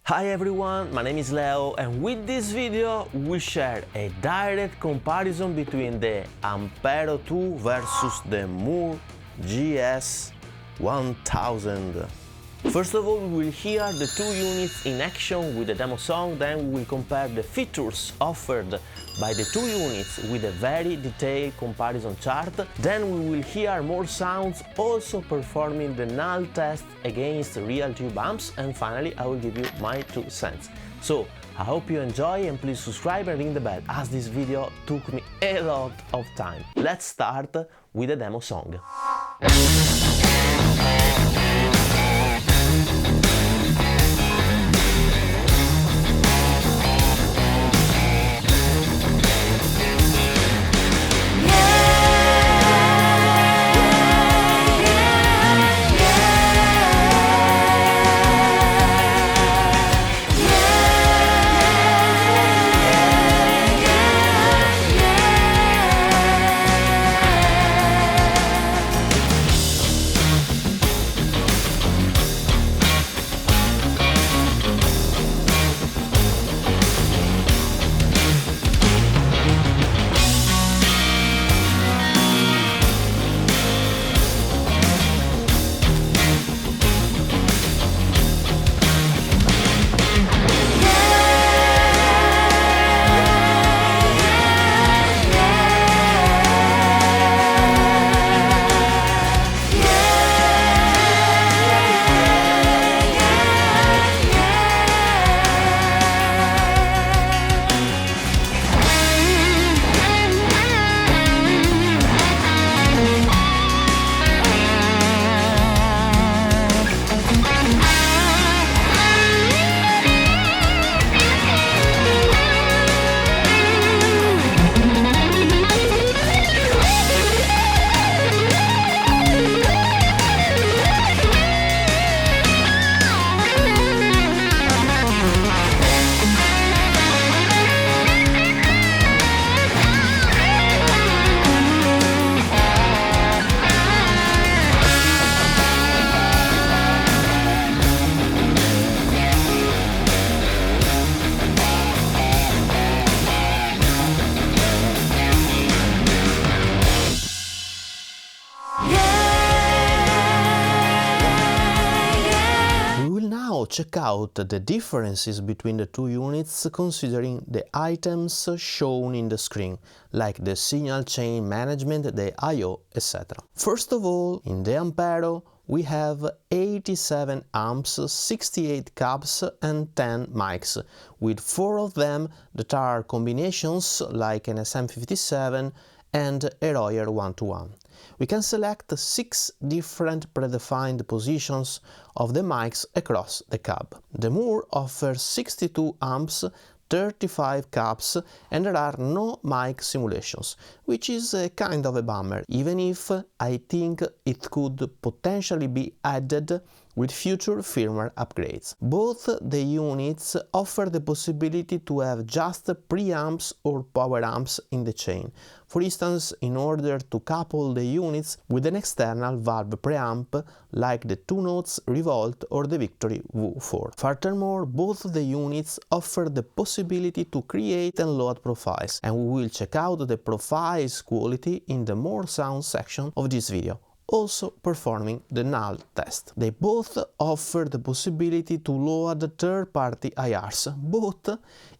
Hi everyone, my name is Leo and with this video we share a direct comparison between the Ampero 2 versus the Mooer GS 1000. First of all, we will hear the two units in action with the demo song, then we will compare the features offered by the two units with a very detailed comparison chart, then we will hear more sounds also performing the NULL test against real tube amps, and finally I will give you my 2 cents. So, I hope you enjoy and please subscribe and ring the bell, as this video took me a lot of time. Let's start with the demo song. Check out the differences between the two units considering the items shown in the screen, like the signal chain management, the I/O, etc. First of all, in the Ampero we have 87 amps, 68 cabs and 10 mics, with 4 of them that are combinations like an SM57 and a Royer 1-to-1. We can select 6 different predefined positions of the mics across the cab. The Mooer offers 62 amps, 35 cabs, and there are no mic simulations, which is a kind of a bummer, even if I think it could potentially be added with future firmware upgrades. Both the units offer the possibility to have just preamps or power amps in the chain, for instance in order to couple the units with an external valve preamp like the 2 Notes Revolt or the Victory V4. Furthermore, both the units offer the possibility to create and load profiles, and we will check out the profiles quality in the more sound section of this video, also performing the NULL test. They both offer the possibility to load third-party IRs, both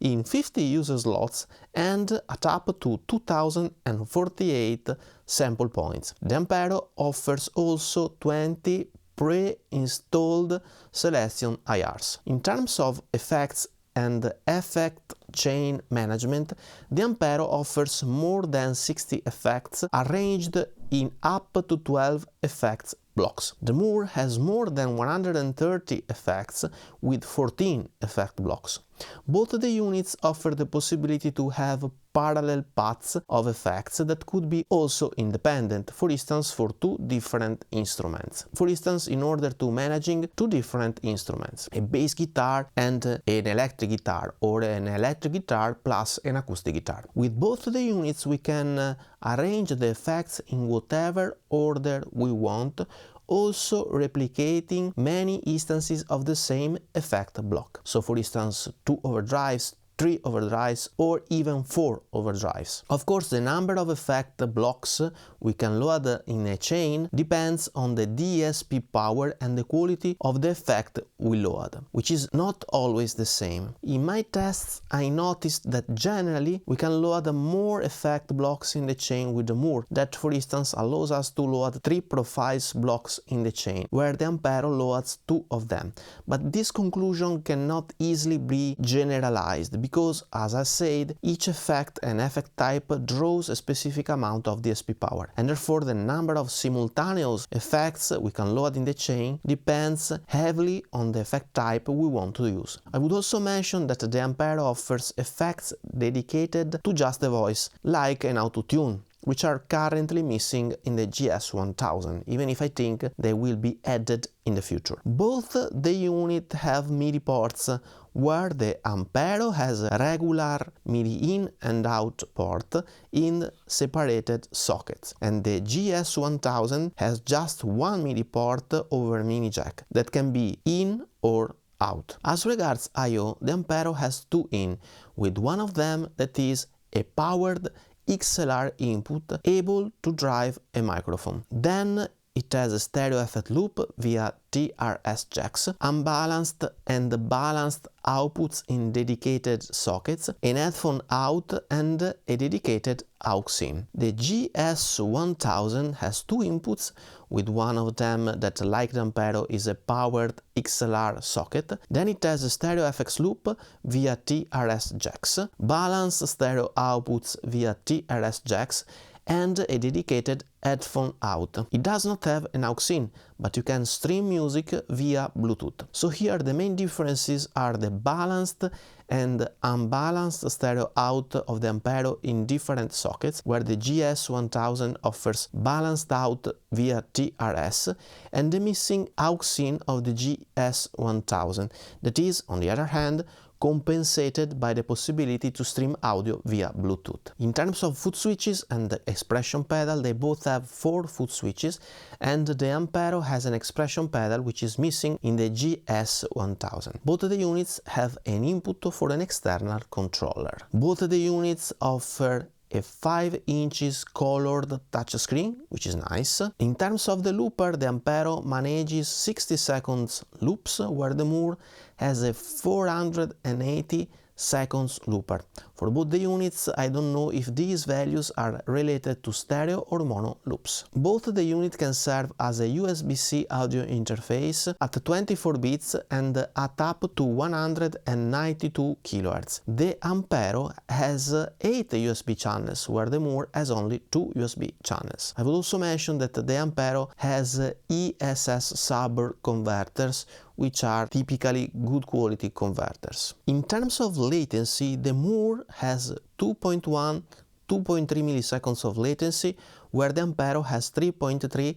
in 50 user slots and at up to 2048 sample points. The Ampero offers also 20 pre-installed selection IRs. In terms of effects and effect chain management, the Ampero offers more than 60 effects arranged in up to 12 effects blocks. The Mooer has more than 130 effects with 14 effect blocks. Both the units offer the possibility to have parallel paths of effects that could be also independent, for instance for 2 different instruments. For instance, in order to managing 2 different instruments, a bass guitar and an electric guitar, or an electric guitar plus an acoustic guitar. With both the units we can arrange the effects in whatever order we want, also replicating many instances of the same effect block. So for instance, 2 overdrives, 3 overdrives, or even 4 overdrives. Of course, the number of effect blocks we can load in a chain depends on the DSP power and the quality of the effect we load, which is not always the same. In my tests, I noticed that generally we can load more effect blocks in the chain with the Mooer. That, for instance, allows us to load 3 profiles blocks in the chain, where the Ampero loads 2 of them. But this conclusion cannot easily be generalized, because, as I said, each effect and effect type draws a specific amount of DSP power, and therefore the number of simultaneous effects we can load in the chain depends heavily on the effect type we want to use. I would also mention that the Ampero offers effects dedicated to just the voice, like an auto-tune, which are currently missing in the GS1000, even if I think they will be added in the future. Both the units have MIDI ports, where the Ampero has a regular MIDI in and out port in separated sockets, and the GS1000 has just one MIDI port over mini jack that can be in or out. As regards I/O, the Ampero has 2 in, with one of them that is a powered XLR input able to drive a microphone. Then it has a stereo effect loop via TRS jacks, unbalanced and balanced outputs in dedicated sockets, an headphone out and a dedicated aux in. The GS1000 has 2 inputs, with one of them that, like the Ampero, is a powered XLR socket. Then it has a stereo FX loop via TRS jacks, balanced stereo outputs via TRS jacks, and a dedicated headphone out. It does not have an aux in, but you can stream music via Bluetooth. So here the main differences are the balanced and unbalanced stereo out of the Ampero in different sockets, where the GS1000 offers balanced out via TRS, and the missing aux in of the GS1000, that is, on the other hand, compensated by the possibility to stream audio via Bluetooth. In terms of foot switches and the expression pedal, they both have 4 foot switches, and the Ampero has an expression pedal which is missing in the GS1000. Both the units have an input for an external controller. Both the units offer a 5 inches colored touchscreen, which is nice. In terms of the looper, the Ampero manages 60 seconds loops, where the Mooer has a 480 seconds looper. For both the units, I don't know if these values are related to stereo or mono loops. Both the unit can serve as a USB-C audio interface at 24 bits and at up to 192 kHz. The Ampero has 8 USB channels, where the Mooer has only 2 USB channels. I would also mention that the Ampero has ESS sub converters, which are typically good quality converters. In terms of latency, the Mooer has 2.1–2.3 milliseconds of latency, where the Ampero has 3.5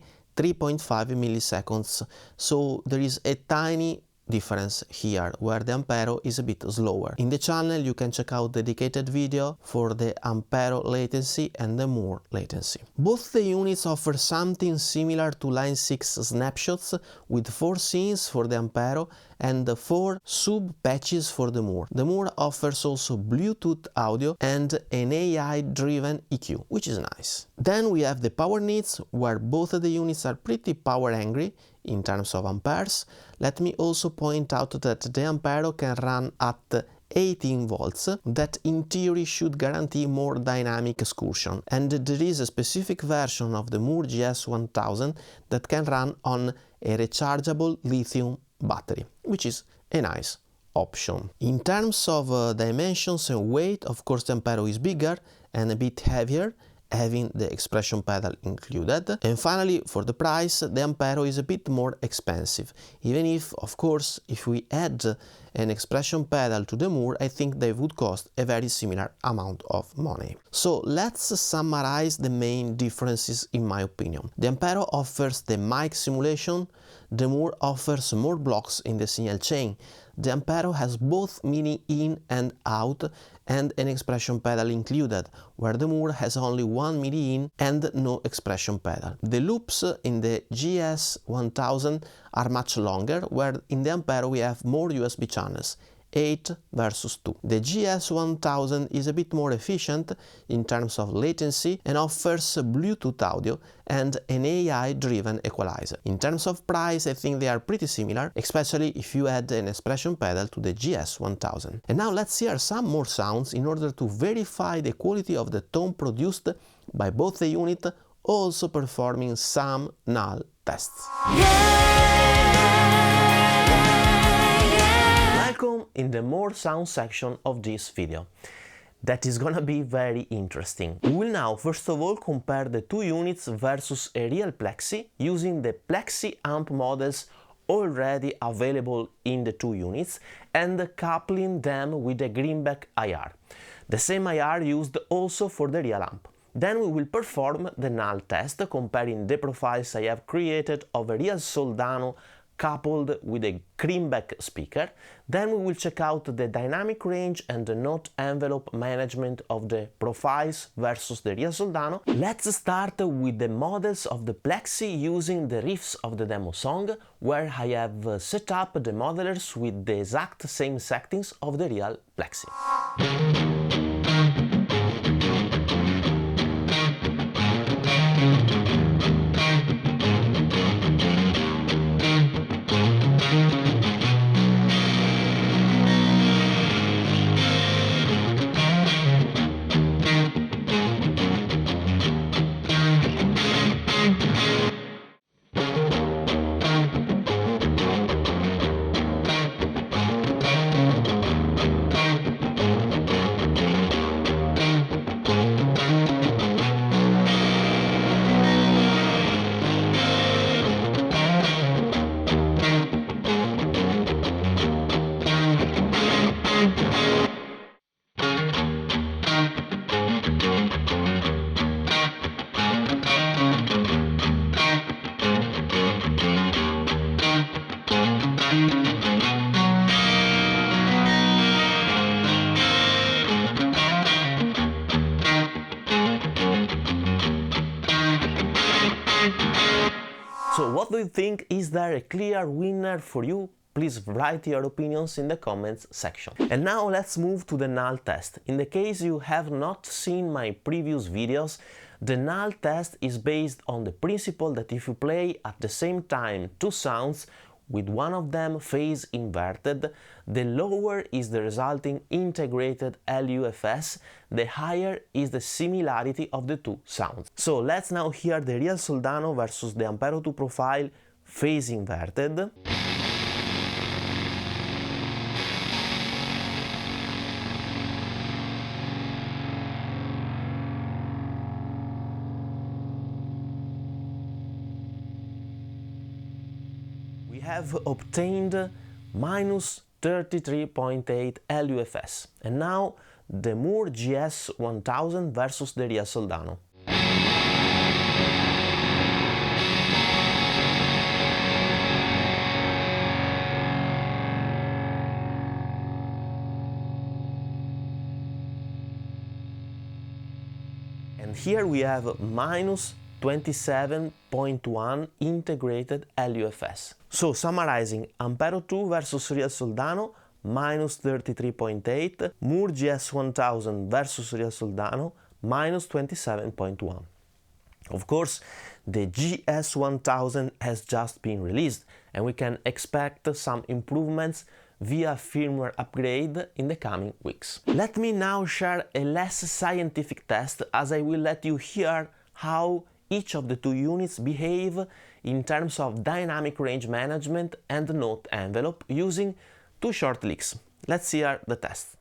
milliseconds. So there is a tiny difference here, where the Ampero is a bit slower. In the channel you can check out dedicated video for the Ampero latency and the Mooer latency. Both the units offer something similar to Line 6 snapshots, with 4 scenes for the Ampero and 4 sub-patches for the Mooer. The Mooer offers also Bluetooth audio and an AI-driven EQ, which is nice. Then we have the power needs, where both of the units are pretty power hungry in terms of amperes. Let me also point out that the Ampero can run at 18 volts, that in theory should guarantee more dynamic excursion, and there is a specific version of the Mooer GS1000 that can run on a rechargeable lithium battery, which is a nice option. In terms of dimensions and weight, of course the Ampero is bigger and a bit heavier, having the expression pedal included. And finally, for the price, the Ampero is a bit more expensive, even if, of course, if we add an expression pedal to the Mooer, I think they would cost a very similar amount of money. So let's summarize the main differences in my opinion. The Ampero offers the mic simulation, the Mooer offers more blocks in the signal chain, the Ampero has both MIDI in and out and an expression pedal included, where the Mooer has only one MIDI in and no expression pedal. The loops in the GS1000 are much longer, where in the Ampero we have more USB channels, 8 versus 2. The GS1000 is a bit more efficient in terms of latency and offers Bluetooth audio and an AI-driven equalizer. In terms of price, I think they are pretty similar, especially if you add an expression pedal to the GS1000. And now let's hear some more sounds in order to verify the quality of the tone produced by both the unit, also performing some NULL tests. Welcome in the more sound section of this video. That is gonna be very interesting. We will now first of all compare the two units versus a real PLEXI using the PLEXI amp models already available in the two units and coupling them with the Greenback IR, the same IR used also for the real amp. Then we will perform the NULL test comparing the profiles I have created of a real Soldano coupled with a Greenback speaker. Then we will check out the dynamic range and the note envelope management of the profiles versus the real Soldano. Let's start with the models of the PLEXI using the riffs of the demo song, where I have set up the modelers with the exact same settings of the real PLEXI. So what do you think? Is there a clear winner for you? Please write your opinions in the comments section. And now let's move to the NULL test. In the case you have not seen my previous videos, the NULL test is based on the principle that if you play at the same time two sounds, with one of them phase inverted, the lower is the resulting integrated LUFS, the higher is the similarity of the two sounds. So let's now hear the real Soldano versus the Ampero 2 profile phase inverted. We have obtained minus 33.8 LUFS, and now the Mooer GS 1000 versus the real Soldano. And here we have minus 27.1 integrated LUFS. So summarizing, Ampero 2 versus real Soldano, minus 33.8, Mooer GS 1000 versus real Soldano, minus 27.1. Of course, the GS 1000 has just been released, and we can expect some improvements via firmware upgrade in the coming weeks. Let me now share a less scientific test, as I will let you hear how each of the two units behave in terms of dynamic range management and note envelope using two short licks. Let's hear the test.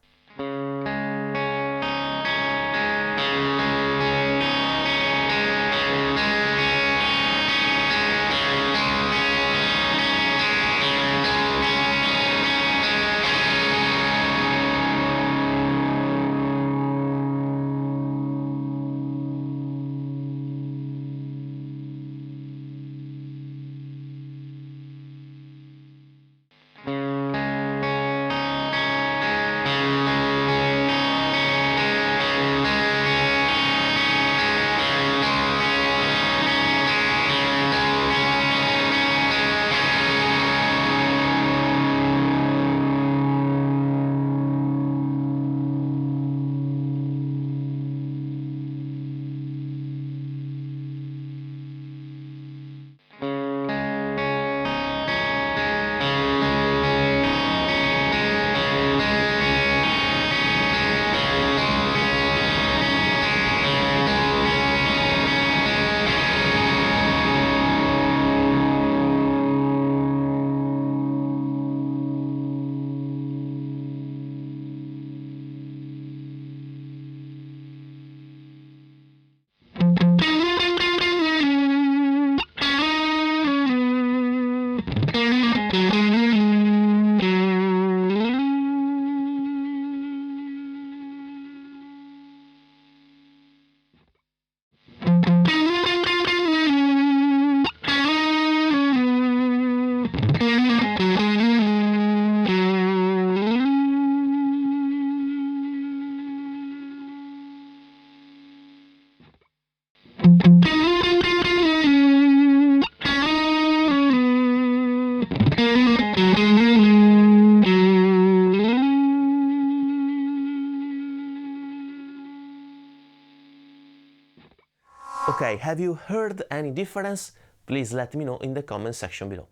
Okay, have you heard any difference? Please let me know in the comment section below.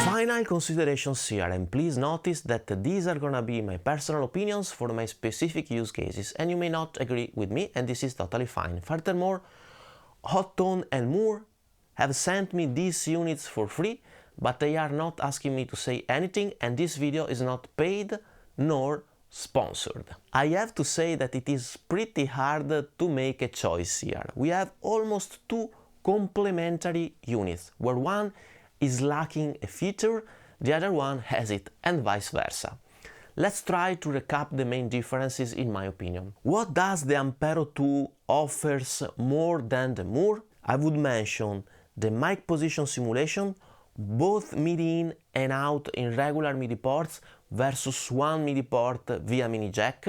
Final considerations here, and please notice that these are gonna be my personal opinions for my specific use cases, and you may not agree with me, and this is totally fine. Furthermore, Hotone and Mooer have sent me these units for free, but they are not asking me to say anything, and this video is not paid nor sponsored. I have to say that it is pretty hard to make a choice here. We have almost two complementary units, where one is lacking a feature, the other one has it, and vice versa. Let's try to recap the main differences in my opinion. What does the Ampero 2 offers more than the Mooer? I would mention the mic position simulation, both MIDI in and out in regular MIDI ports versus one MIDI port via mini jack,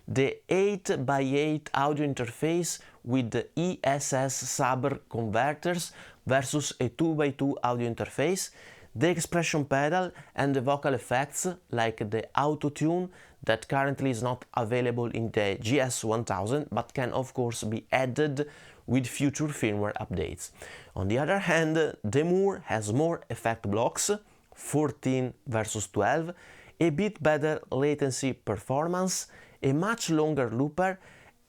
the 8x8 audio interface with the ESS sub converters versus a 2x2 audio interface, the expression pedal and the vocal effects like the auto-tune that currently is not available in the GS 1000 but can of course be added with future firmware updates. On the other hand, the Mooer has more effect blocks, 14 versus 12, a bit better latency performance, a much longer looper,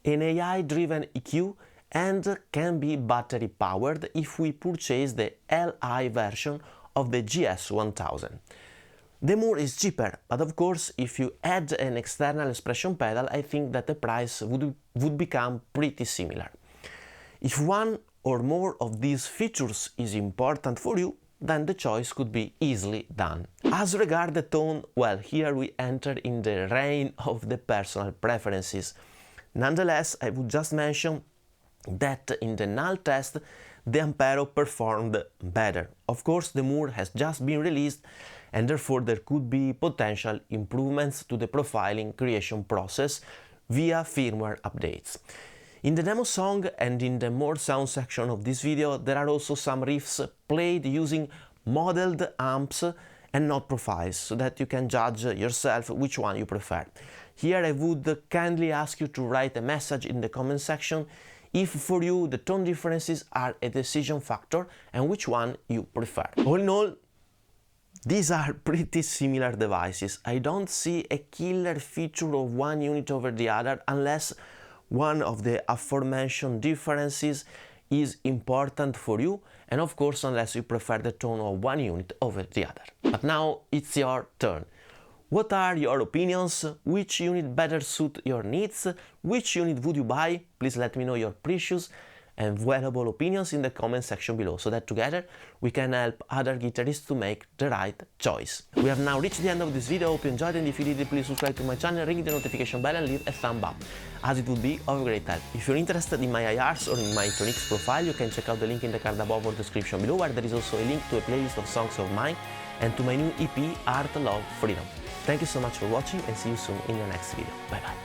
an AI-driven EQ, and can be battery powered if we purchase the Li version of the GS 1000. The Mooer is cheaper, but of course if you add an external expression pedal, I think that the price would become pretty similar. If one or more of these features is important for you, then the choice could be easily done. As regards the tone, well, here we enter in the reign of the personal preferences. Nonetheless, I would just mention that in the NULL test, the Ampero performed better. Of course, the Mooer has just been released, and therefore there could be potential improvements to the profiling creation process via firmware updates. In the demo song and in the more sound section of this video, there are also some riffs played using modeled amps and not profiles, so that you can judge yourself which one you prefer. Here I would kindly ask you to write a message in the comment section if for you the tone differences are a decision factor and which one you prefer. All in all, these are pretty similar devices. I don't see a killer feature of one unit over the other unless one of the aforementioned differences is important for you, and of course unless you prefer the tone of one unit over the other. But now it's your turn. What are your opinions? Which unit better suit your needs? Which unit would you buy? Please let me know your precious and valuable opinions in the comment section below, so that together we can help other guitarists to make the right choice. We have now reached the end of this video. Hope you enjoyed, and if you did, please subscribe to my channel, ring the notification bell and leave a thumb up, as it would be of great help. If you're interested in my IRs or in my Tronix profile, you can check out the link in the card above or description below, where there is also a link to a playlist of songs of mine and to my new EP, Art, Love, Freedom. Thank you so much for watching, and see you soon in the next video. Bye bye.